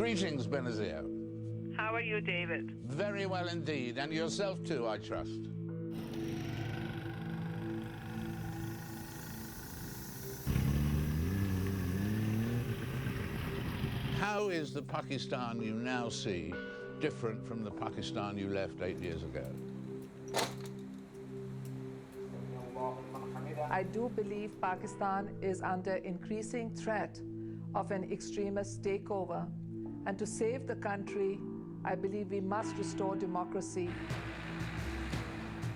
Greetings, Benazir. How are you, David? Very well indeed, and yourself too, I trust. How is the Pakistan you now see different from the Pakistan you left 8 years ago? I do believe Pakistan is under increasing threat of an extremist takeover. And to save the country, I believe we must restore democracy.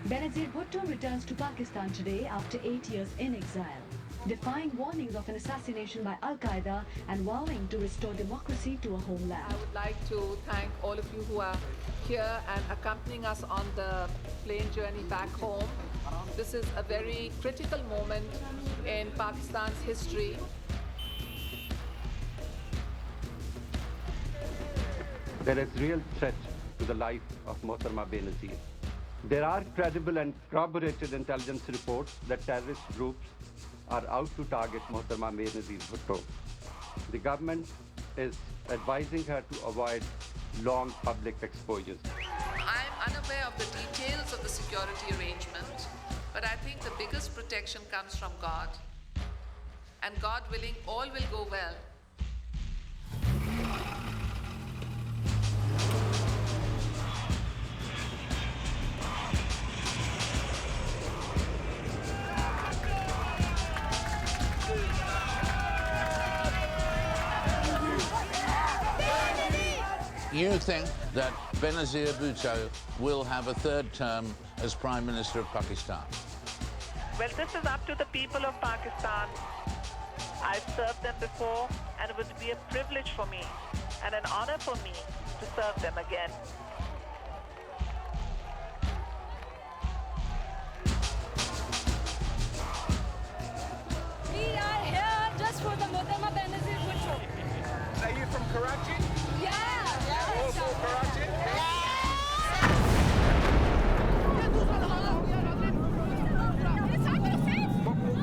Benazir Bhutto returns to Pakistan today after 8 years in exile, defying warnings of an assassination by Al-Qaeda and vowing to restore democracy to a homeland. I would like to thank all of you who are here and accompanying us on the plane journey back home. This is a very critical moment in Pakistan's history. There is real threat to the life of Mohtarma Benazir. There are credible and corroborated intelligence reports that terrorist groups are out to target Mohtarma Benazir Bhutto. The government is advising her to avoid long public exposures. I'm unaware of the details of the security arrangement, but I think the biggest protection comes from God. And God willing, all will go well. You think that Benazir Bhutto will have a third term as Prime Minister of Pakistan? Well, this is up to the people of Pakistan. I've served them before, and it would be a privilege for me and an honor for me to serve them again. We are here just for the Mohtarma Benazir Bhutto. Are you from Karachi? Yeah. All for Karachi?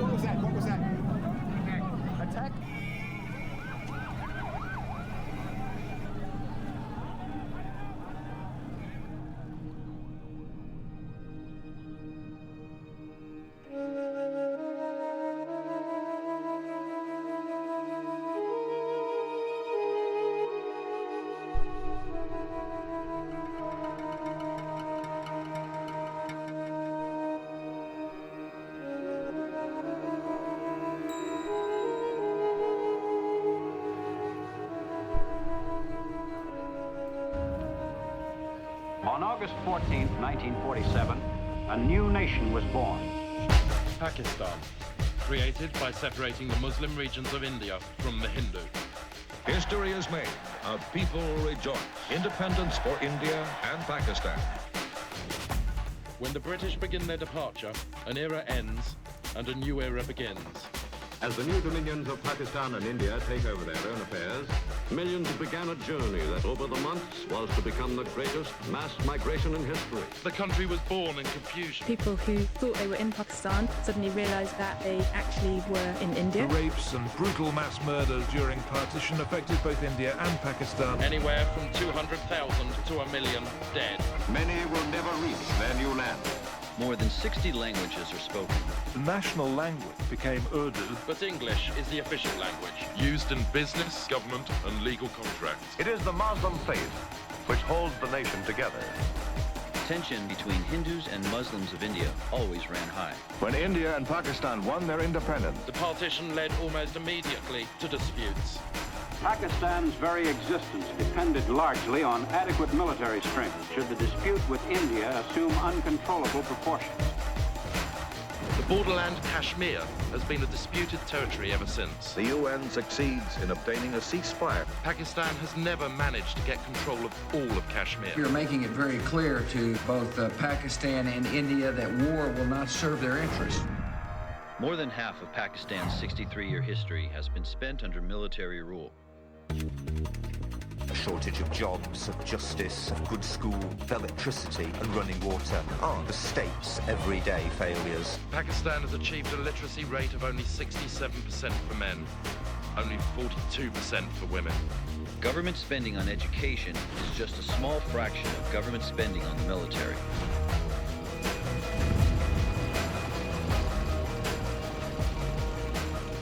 What was that? What was that? Attack? On August 14, 1947, a new nation was born. Pakistan, created by separating the Muslim regions of India from the Hindu. History is made. A people rejoice. Independence for India and Pakistan. When the British begin their departure, an era ends and a new era begins. As the new dominions of Pakistan and India take over their own affairs, millions began a journey that over the months was to become the greatest mass migration in history. The country was born in confusion. People who thought they were in Pakistan suddenly realised that they actually were in India. The rapes and brutal mass murders during partition affected both India and Pakistan. Anywhere from 200,000 to 1 million dead. Many will never reach their new land. More than 60 languages are spoken. The national language became Urdu. But English is the official language, used in business, government and legal contracts. It is the Muslim faith which holds the nation together. Tension between Hindus and Muslims of India always ran high. When India and Pakistan won their independence, the partition led almost immediately to disputes. Pakistan's very existence depended largely on adequate military strength should the dispute with India assume uncontrollable proportions. The borderland Kashmir has been a disputed territory ever since. the UN succeeds in obtaining a ceasefire. Pakistan has never managed to get control of all of Kashmir. You're making it very clear to both Pakistan and India that war will not serve their interests. More than half of Pakistan's 63-year history has been spent under military rule. A shortage of jobs, of justice, of good school, of electricity and running water are the state's everyday failures. Pakistan has achieved a literacy rate of only 67% for men. only 42% for women. Government spending on education is just a small fraction of government spending on the military.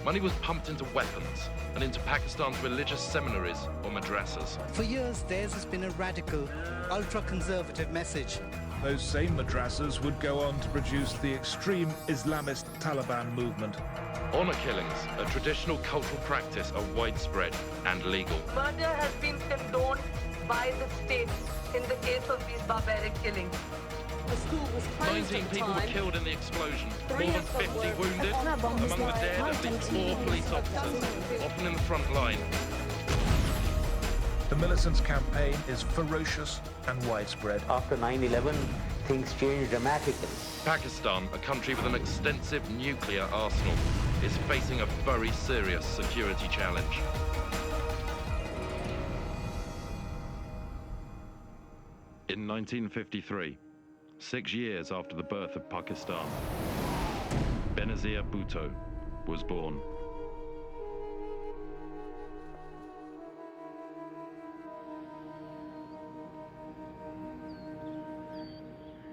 Money was pumped into weapons and into Pakistan's religious seminaries or madrasas. For years, theirs has been a radical, ultra-conservative message. Those same madrasas would go on to produce the extreme Islamist Taliban movement. Honor killings, a traditional cultural practice, are widespread and legal. Murder has been condoned by the state in the case of these barbaric killings. The school was closed 19 at the people were time. killed in the explosion, Three more than of them 50 were- wounded, among the dead at least 4 police officers, often in the front line. The militants' campaign is ferocious and widespread. After 9/11, things changed dramatically. Pakistan, a country with an extensive nuclear arsenal, is facing a very serious security challenge. In 1953, 6 years after the birth of Pakistan, Benazir Bhutto was born.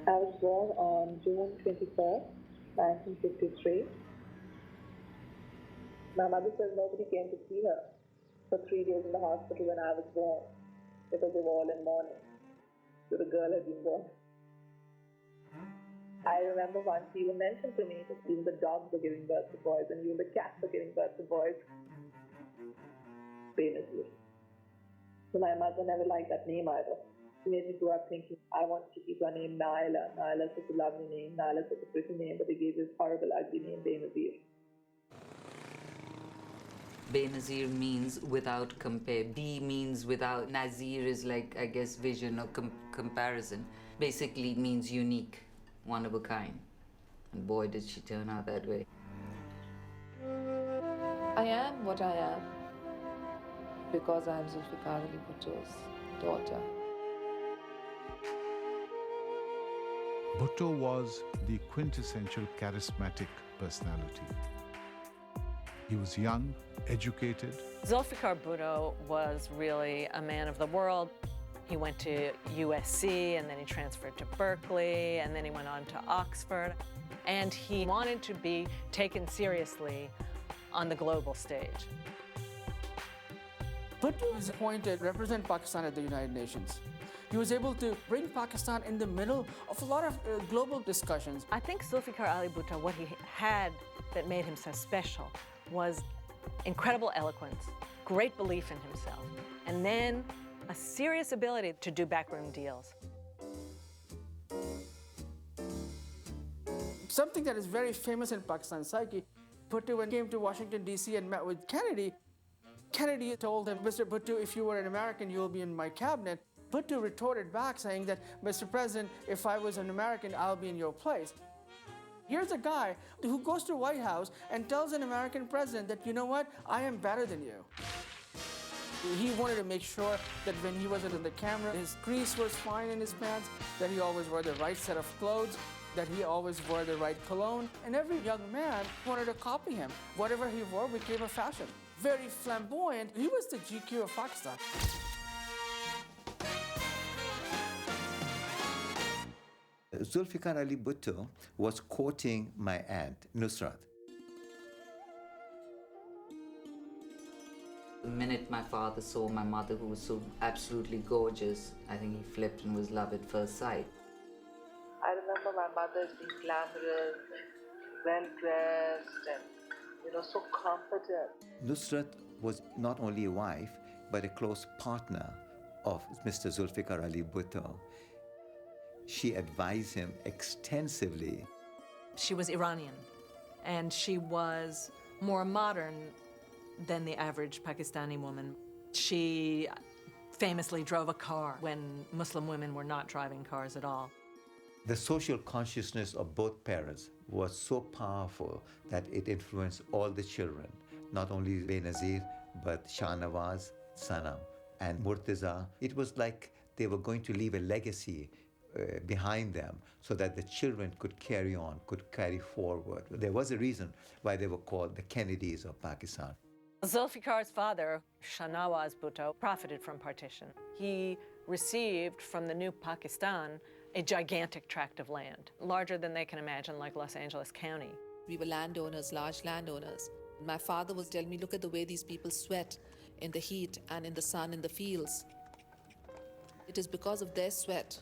I was born on June 24th, 1953. My mother says nobody came to see her for 3 days in the hospital when I was born because they were all in mourning. So the girl had been born. I remember once he even mentioned to me that even the dogs were giving birth to boys and even the cats were giving birth to boys. Benazir. So my mother never liked that name either. She made me grow up thinking, I want to keep her name Naila. Naila is such a lovely name. Naila is such a pretty name, but they gave this horrible, ugly name, Benazir. Benazir means without compare. B means without. Nazir is like, I guess, vision or comparison. Basically means unique, one of a kind. And boy, did she turn out that way. I am what I am because I am Zulfikar Ali Bhutto's daughter. Bhutto was the quintessential charismatic personality. He was young, educated. Zulfikar Bhutto was really a man of the world. He went to USC, and then he transferred to Berkeley, and then he went on to Oxford. And he wanted to be taken seriously on the global stage. Bhutto was appointed to represent Pakistan at the United Nations. He was able to bring Pakistan in the middle of a lot of global discussions. I think Zulfikar Ali Bhutto, what he had that made him so special was incredible eloquence, great belief in himself, and then a serious ability to do backroom deals. Something that is very famous in Pakistan psyche, Bhutto, when he came to Washington, D.C. and met with Kennedy, Kennedy told him, Mr. Bhutto, if you were an American, you'll be in my cabinet. Bhutto retorted back saying that, Mr. President, if I was an American, I'll be in your place. Here's a guy who goes to White House and tells an American president that, you know what, I am better than you. He wanted to make sure that when he wasn't in the camera, his crease was fine in his pants, that he always wore the right set of clothes, that he always wore the right cologne. And every young man wanted to copy him. Whatever he wore became a fashion. Very flamboyant. He was the GQ of Pakistan. Zulfikar Ali Bhutto was courting my aunt, Nusrat. The minute my father saw my mother, who was so absolutely gorgeous, I think he flipped and was love at first sight. I remember my mother being glamorous, well-dressed, and, so competent. Nusrat was not only a wife, but a close partner of Mr. Zulfikar Ali Bhutto. She advised him extensively. She was Iranian, and she was more modern than the average Pakistani woman. She famously drove a car when Muslim women were not driving cars at all. The social consciousness of both parents was so powerful that it influenced all the children, not only Benazir, but Shahnawaz, Sanam, and Murtaza. It was like they were going to leave a legacy behind them so that the children could carry on, could carry forward. There was a reason why they were called the Kennedys of Pakistan. Zulfikar's father, Shahnawaz Bhutto, profited from partition. He received from the new Pakistan a gigantic tract of land, larger than they can imagine, like Los Angeles County. We were landowners, large landowners. My father was telling me, look at the way these people sweat in the heat and in the sun in the fields. It is because of their sweat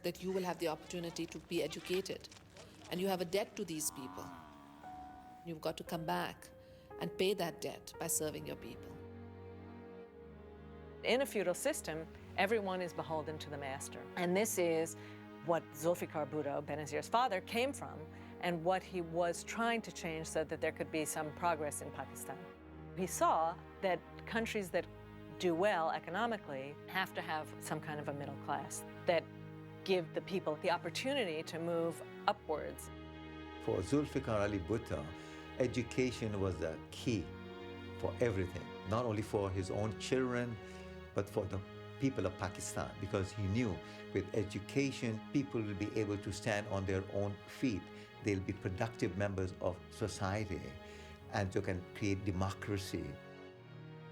that you will have the opportunity to be educated. And you have a debt to these people. You've got to come back and pay that debt by serving your people. In a feudal system, everyone is beholden to the master. And this is what Zulfikar Bhutto, Benazir's father, came from, and what he was trying to change so that there could be some progress in Pakistan. He saw that countries that do well economically have to have some kind of a middle class that give the people the opportunity to move upwards. For Zulfikar Ali Bhutto, education was the key for everything, not only for his own children, but for the people of Pakistan, because he knew with education, people will be able to stand on their own feet. They'll be productive members of society, and you can create democracy.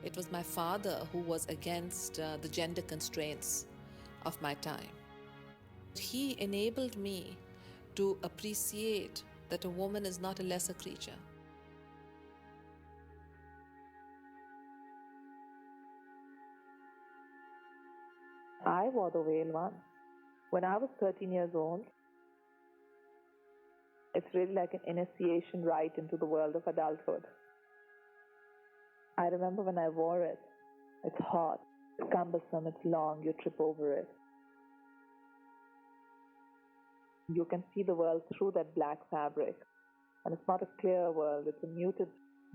It was my father who was against the gender constraints of my time. He enabled me to appreciate that a woman is not a lesser creature. I wore the veil once. When I was 13 years old, it's really like an initiation right into the world of adulthood. I remember when I wore it, it's hot, it's cumbersome, it's long, you trip over it. You can see the world through that black fabric. And it's not a clear world, it's a muted,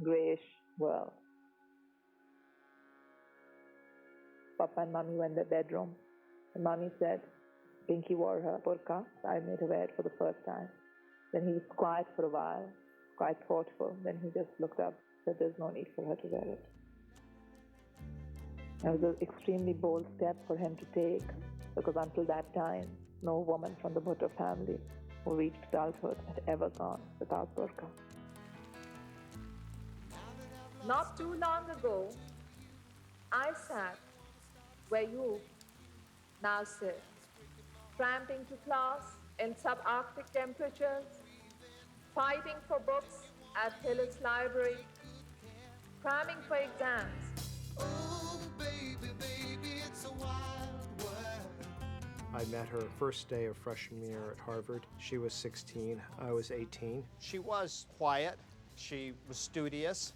grayish world. Papa and Mommy went in their bedroom. And Mommy said, Pinky wore her burqa. I made her wear it for the first time. Then he was quiet for a while, quite thoughtful. Then he just looked up, said there's no need for her to wear it. It was an extremely bold step for him to take, because until that time, no woman from the Bhutto family who reached adulthood had ever gone without burqa. Not too long ago, I sat where you now sit, tramping to class in subarctic temperatures, fighting for books at Hillis Library, cramming for exams. Oh, baby, baby, it's a wild world. I met her first day of freshman year at Harvard. She was 16, I was 18. She was quiet, she was studious,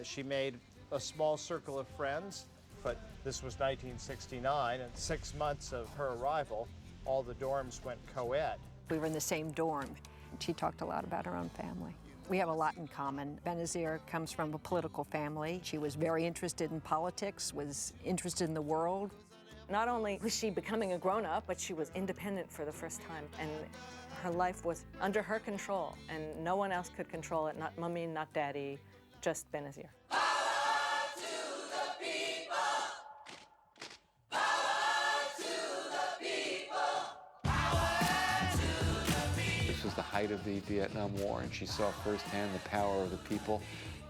she made a small circle of friends, but this was 1969, and 6 months of her arrival, all the dorms went co-ed. We were in the same dorm. She talked a lot about her own family. We have a lot in common. Benazir comes from a political family. She was very interested in politics, was interested in the world. Not only was she becoming a grown-up, but she was independent for the first time, and her life was under her control, and no one else could control it, not Mummy, not Daddy, just Benazir. This was the height of the Vietnam War, and she saw firsthand the power of the people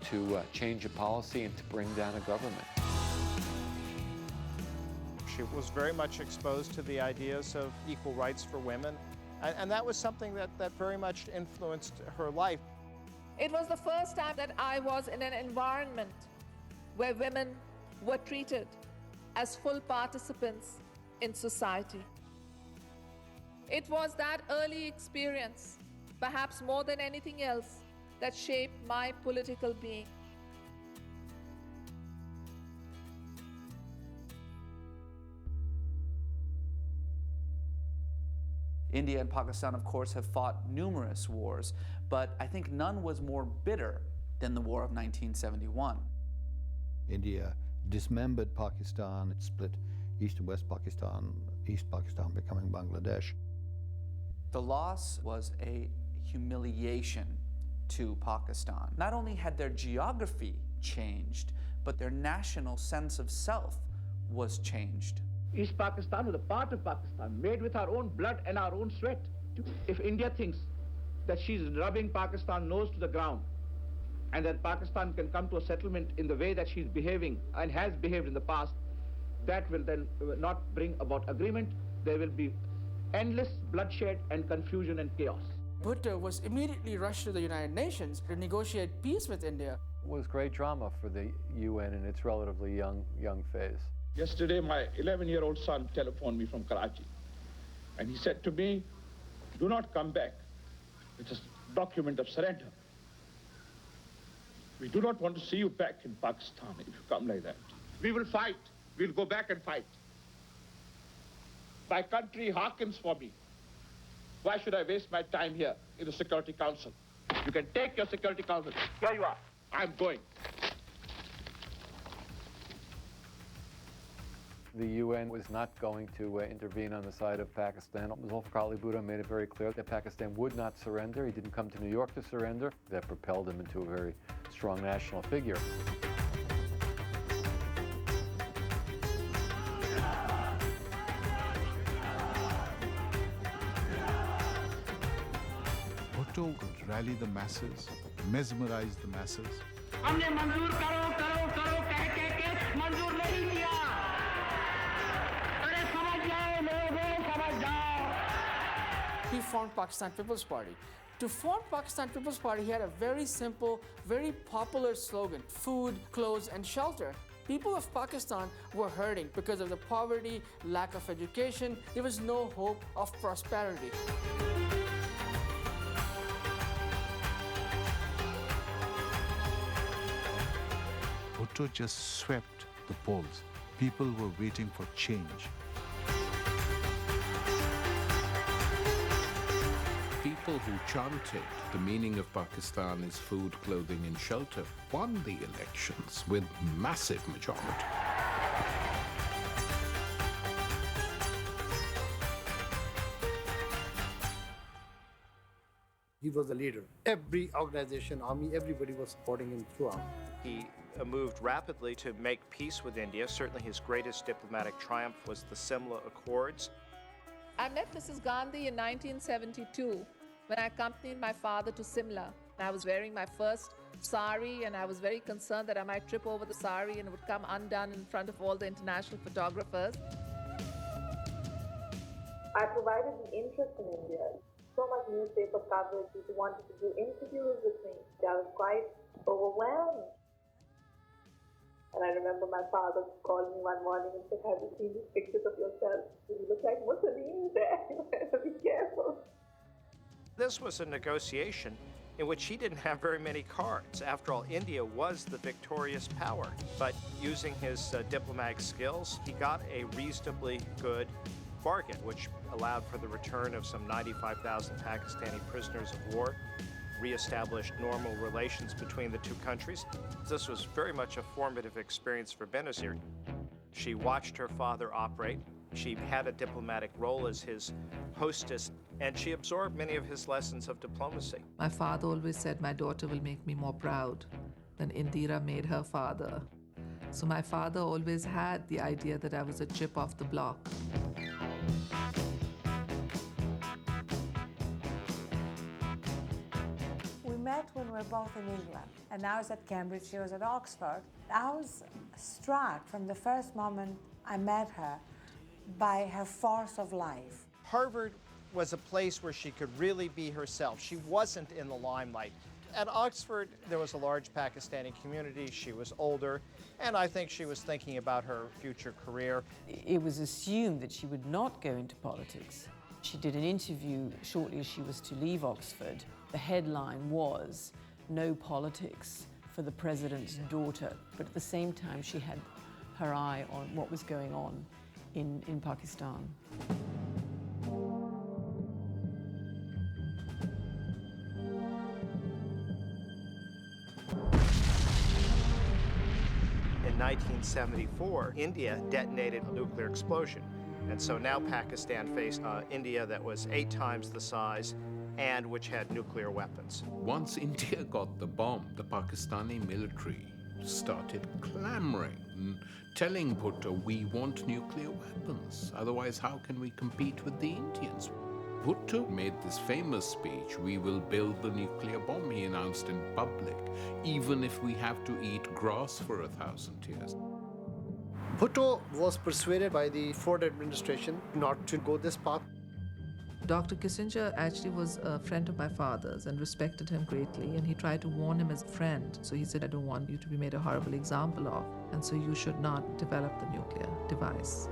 to change a policy and to bring down a government. She was very much exposed to the ideas of equal rights for women, and that was something that very much influenced her life. It was the first time that I was in an environment where women were treated as full participants in society. It was that early experience, perhaps more than anything else, that shaped my political being. India and Pakistan, of course, have fought numerous wars, but I think none was more bitter than the War of 1971. India dismembered Pakistan, it split East and West Pakistan, East Pakistan becoming Bangladesh. The loss was a humiliation to Pakistan. Not only had their geography changed, but their national sense of self was changed. East Pakistan was a part of Pakistan, made with our own blood and our own sweat. If India thinks that she's rubbing Pakistan's nose to the ground and that Pakistan can come to a settlement in the way that she's behaving and has behaved in the past, that will then not bring about agreement. There will be endless bloodshed and confusion and chaos. Bhutto was immediately rushed to the United Nations to negotiate peace with India. It was great drama for the UN in its relatively young phase. Yesterday, my 11-year-old son telephoned me from Karachi, and he said to me, "Do not come back. It's a document of surrender. We do not want to see you back in Pakistan if you come like that. We will fight. We'll go back and fight. My country hearkens for me. Why should I waste my time here in the Security Council? You can take your Security Council. Here you are. I'm going." The UN was not going to intervene on the side of Pakistan. Zulfikar Ali Bhutto made it very clear that Pakistan would not surrender. He didn't come to New York to surrender. That propelled him into a very strong national figure. Bhutto could rally the masses, mesmerize the masses. हमने मंजूर करो करो करो कह के मंजूर नहीं किया। अरे समझ जाओ लोगों, समझ जाओ। He formed Pakistan People's Party. To form Pakistan People's Party, he had a very simple, very popular slogan: food, clothes, and shelter. People of Pakistan were hurting because of the poverty, lack of education. There was no hope of prosperity. Bhutto just swept the polls. People were waiting for change. People who chanted the meaning of Pakistan is food, clothing, and shelter won the elections with massive majority. He was the leader. Every organization, army, everybody was supporting him throughout. He moved rapidly to make peace with India. Certainly his greatest diplomatic triumph was the Simla Accords. I met Mrs. Gandhi in 1972 when I accompanied my father to Simla. I was wearing my first sari and I was very concerned that I might trip over the sari and it would come undone in front of all the international photographers. I provided the interest in India. So much newspaper coverage, people wanted to do interviews with me. I was quite overwhelmed. And I remember my father called me one morning and said, "Have you seen these pictures of yourself? You look like Mussolini there. You better be careful." This was a negotiation in which he didn't have very many cards. After all, India was the victorious power. But using his diplomatic skills, he got a reasonably good bargain, which allowed for the return of some 95,000 Pakistani prisoners of war, reestablished normal relations between the two countries. This was very much a formative experience for Benazir. She watched her father operate. She had a diplomatic role as his hostess, and she absorbed many of his lessons of diplomacy. My father always said, "My daughter will make me more proud than Indira made her father." So my father always had the idea that I was a chip off the block. We met when we were both in England, and I was at Cambridge, she was at Oxford. I was struck from the first moment I met her by her force of life. Harvard was a place where she could really be herself. She wasn't in the limelight. At Oxford, there was a large Pakistani community. She was older, and I think she was thinking about her future career. It was assumed that she would not go into politics. She did an interview shortly as she was to leave Oxford. The headline was, "No politics for the president's daughter." But at the same time, she had her eye on what was going on in Pakistan. In 1974, India detonated a nuclear explosion. And so now Pakistan faced India that was 8 times the size and which had nuclear weapons. Once India got the bomb, the Pakistani military started clamoring and telling Bhutto, "We want nuclear weapons. Otherwise, how can we compete with the Indians?" Bhutto made this famous speech, "We will build the nuclear bomb," he announced in public, "even if we have to eat grass for 1,000 years." Bhutto was persuaded by the Ford administration not to go this path. Dr. Kissinger actually was a friend of my father's and respected him greatly, and he tried to warn him as a friend. So he said, "I don't want you to be made a horrible example of, and so you should not develop the nuclear device."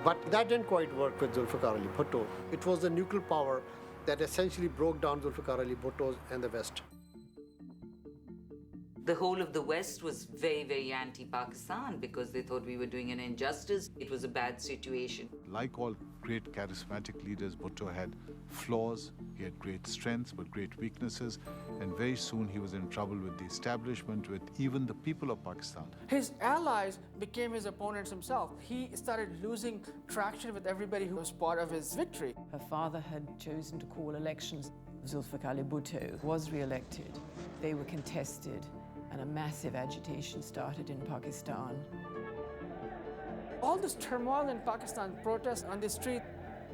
But that didn't quite work with Zulfikar Ali Bhutto. It was the nuclear power that essentially broke down Zulfikar Ali Bhutto and the West. The whole of the West was very, very anti-Pakistan because they thought we were doing an injustice. It was a bad situation. Like all great charismatic leaders, Bhutto had flaws, he had great strengths but great weaknesses, and very soon he was in trouble with the establishment, with even the people of Pakistan. His allies became his opponents himself. He started losing traction with everybody who was part of his victory. Her father had chosen to call elections. Zulfikar Ali Bhutto was re-elected. They were contested, and a massive agitation started in Pakistan. All this turmoil in Pakistan, protests on the street,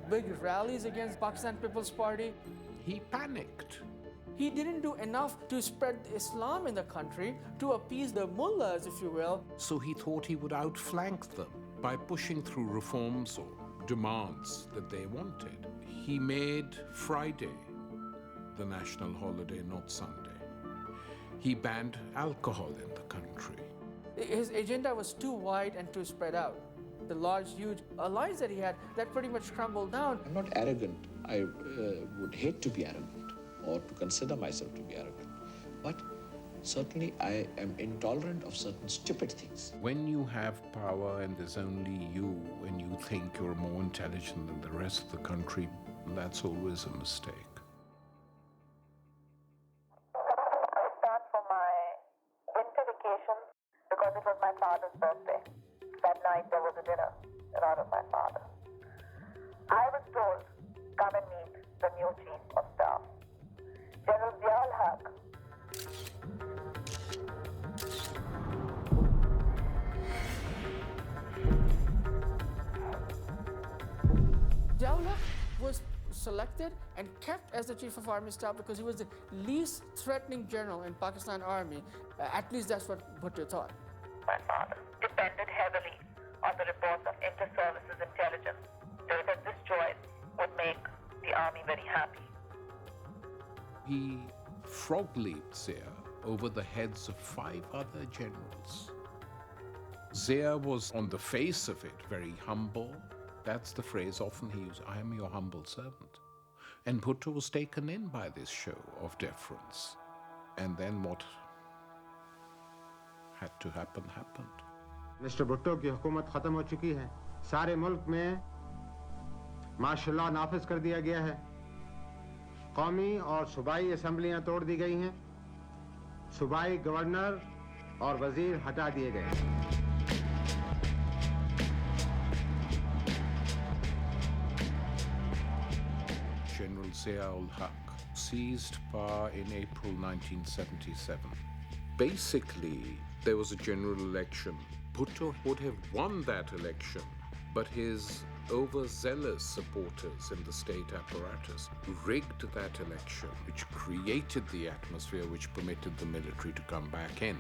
big rallies against Pakistan People's Party. He panicked. He didn't do enough to spread Islam in the country, to appease the mullahs, if you will. So he thought he would outflank them by pushing through reforms or demands that they wanted. He made Friday the national holiday, not Sunday. He banned alcohol in the country. His agenda was too wide and too spread out. The large, huge alliance that he had, that pretty much crumbled down. I'm not arrogant. I would hate to be arrogant or to consider myself to be arrogant. But certainly I am intolerant of certain stupid things. When you have power and there's only you, and you think you're more intelligent than the rest of the country, that's always a mistake. Because it was my father's birthday. That night there was a dinner in honor of my father. I was told, come and meet the new chief of staff, General Ziaul Haq. Ziaul Haq was selected and kept as the chief of army staff because he was the least threatening general in Pakistan army. At least that's what Bhutto thought. My father depended heavily on the reports of inter-services intelligence. So he said this choice would make the army very happy. He frog-leaped Zia over the heads of 5 other generals. Zia was, on the face of it, very humble. That's the phrase often he used, "I am your humble servant." And Bhutto was taken in by this show of deference. And then what had to happen happened. Mister Bhutto की हुकूमत ख़त्म हो चुकी है। सारे मुल्क में martial नाफिज कर दिया गया है। कौमी और सूबाई असेंबलियां तोड़ दी गई हैं। सूबाई गवर्नर और वजीर हटा दिए गए हैं। General Ziaul Haq seized power in April 1977. Basically, there was a general election. Bhutto would have won that election, but his overzealous supporters in the state apparatus rigged that election, which created the atmosphere which permitted the military to come back in.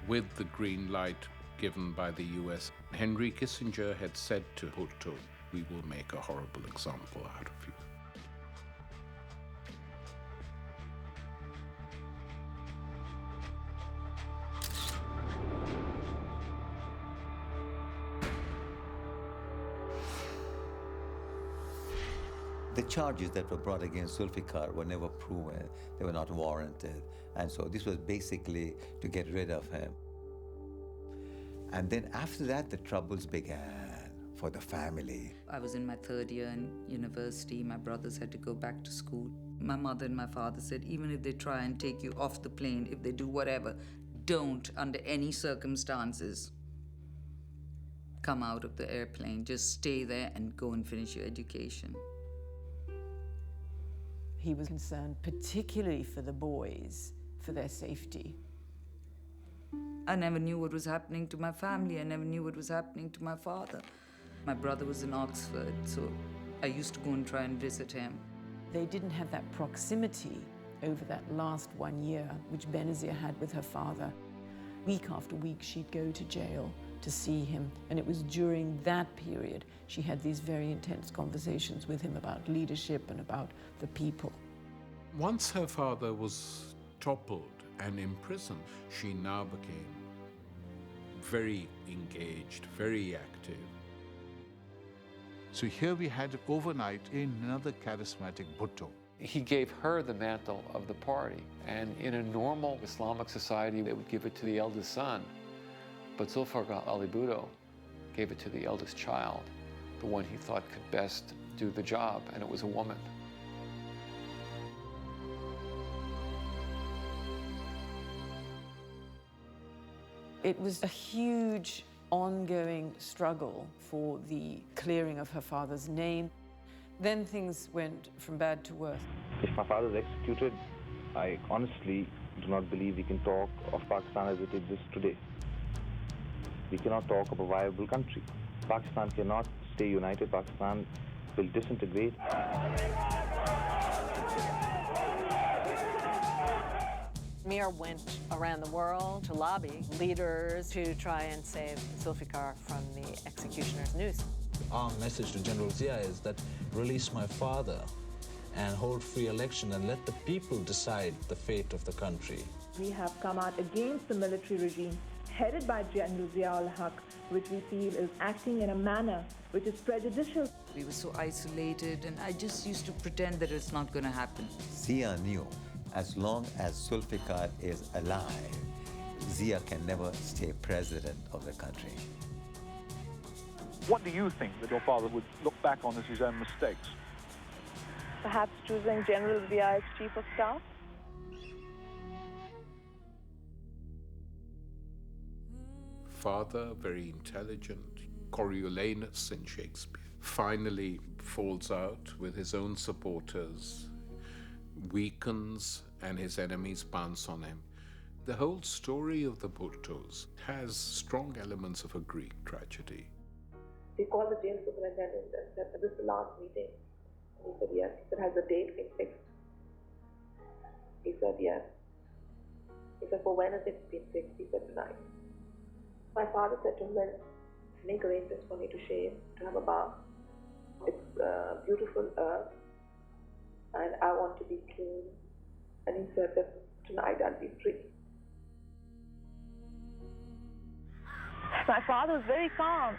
With the green light given by the US, Henry Kissinger had said to Bhutto, "We will make a horrible example out of you." The charges that were brought against Zulfikar were never proven. They were not warranted. And so this was basically to get rid of him. And then after that, the troubles began for the family. I was in my 3rd year in university. My brothers had to go back to school. My mother and my father said, even if they try and take you off the plane, if they do whatever, don't, under any circumstances, come out of the airplane. Just stay there and go and finish your education. He was concerned particularly for the boys, for their safety. I never knew what was happening to my family. I never knew what was happening to my father. My brother was in Oxford, so I used to go and try and visit him. They didn't have that proximity over that last 1 year, which Benazir had with her father. Week after week, she'd go to jail to see him, and it was during that period she had these very intense conversations with him about leadership and about the people. Once her father was toppled and imprisoned, she now became very engaged, very active. So here we had overnight another charismatic Bhutto. He gave her the mantle of the party, and in a normal Islamic society, they would give it to the eldest son. But Zulfikar Ali Bhutto gave it to the eldest child, the one he thought could best do the job, and it was a woman. It was a huge, ongoing struggle for the clearing of her father's name. Then things went from bad to worse. If my father is executed, I honestly do not believe we can talk of Pakistan as it exists today. We cannot talk of a viable country. Pakistan cannot stay united. Pakistan will disintegrate. Mir went around the world to lobby leaders to try and save Zulfikar from the executioner's noose. Our message to General Zia is that release my father and hold free election and let the people decide the fate of the country. We have come out against the military regime headed by General Zia-ul-Haq, which we feel is acting in a manner which is prejudicial. We were so isolated, and I just used to pretend that it's not going to happen. Zia knew as long as Zulfikar is alive, Zia can never stay president of the country. What do you think that your father would look back on as his own mistakes? Perhaps choosing General Zia as Chief of Staff? Father, very intelligent, Coriolanus in Shakespeare, finally falls out with his own supporters, weakens, and his enemies pounce on him. The whole story of the Bhuttos has strong elements of a Greek tragedy. He called the jail superintendent and said, "This is the last meeting." He said, "Yes." He said, "Has the date been fixed?" He said, "Yes." He said, "For when has it been fixed?" He said, "Tonight." My father said to him, "Then make arrangements for me to shave, to have a bath. It's beautiful earth, and I want to be clean." And he said that tonight I'll be free. My father was very calm,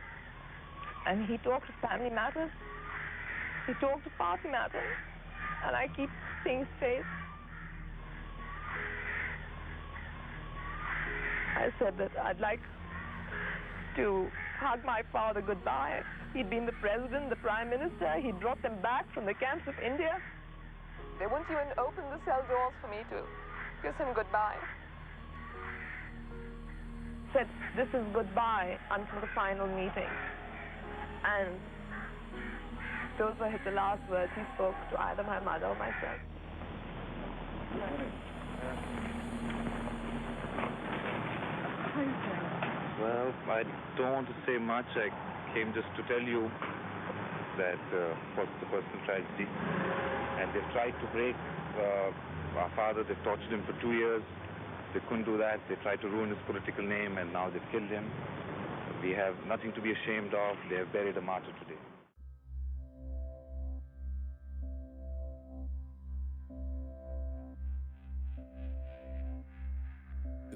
and he talked of family matters, he talked of party matters, and I keep seeing his face. I said that I'd like to hug my father goodbye. He'd been the president, the prime minister. He'd brought them back from the camps of India. They wouldn't even open the cell doors for me to kiss him goodbye. Said, "This is goodbye until the final meeting." And those were the last words he spoke to either my mother or myself. Well, I don't want to say much. I came just to tell you that what's the personal tragedy. And they've tried to break our father. They've tortured him for 2 years. They couldn't do that. They tried to ruin his political name, and now they've killed him. We have nothing to be ashamed of. They have buried a martyr today.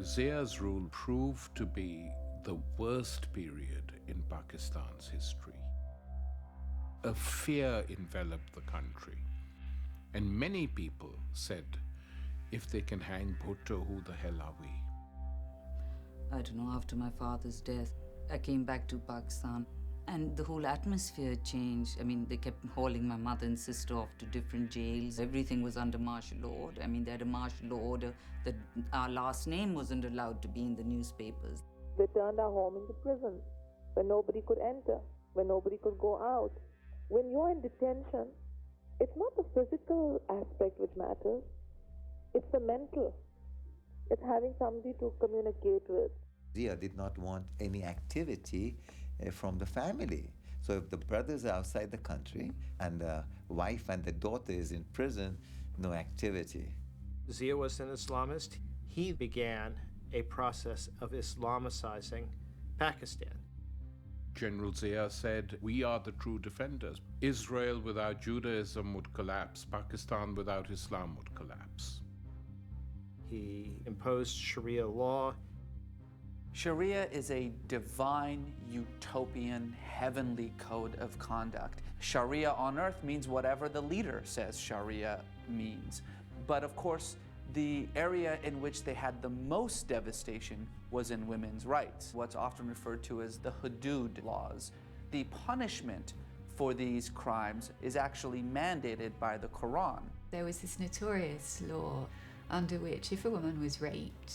Zia's rule proved to be the worst period in Pakistan's history. A fear enveloped the country, and many people said, if they can hang Bhutto, who the hell are we? I don't know, after my father's death, I came back to Pakistan and the whole atmosphere changed. I mean, they kept hauling my mother and sister off to different jails. Everything was under martial law order. I mean, they had a martial law order that our last name wasn't allowed to be in the newspapers. They turned our home into prison, where nobody could enter, where nobody could go out. When you're in detention, it's not the physical aspect which matters, it's the mental. It's having somebody to communicate with. Zia did not want any activity from the family. So if the brothers are outside the country and the wife and the daughter is in prison, no activity. Zia was an Islamist. He began a process of Islamicizing Pakistan. General Zia said, "We are the true defenders. Israel without Judaism would collapse. Pakistan without Islam would collapse." He imposed Sharia law. Sharia is a divine, utopian, heavenly code of conduct. Sharia on earth means whatever the leader says Sharia means. But of course, the area in which they had the most devastation was in women's rights, what's often referred to as the hudud laws. The punishment for these crimes is actually mandated by the Quran. There was this notorious law under which if a woman was raped,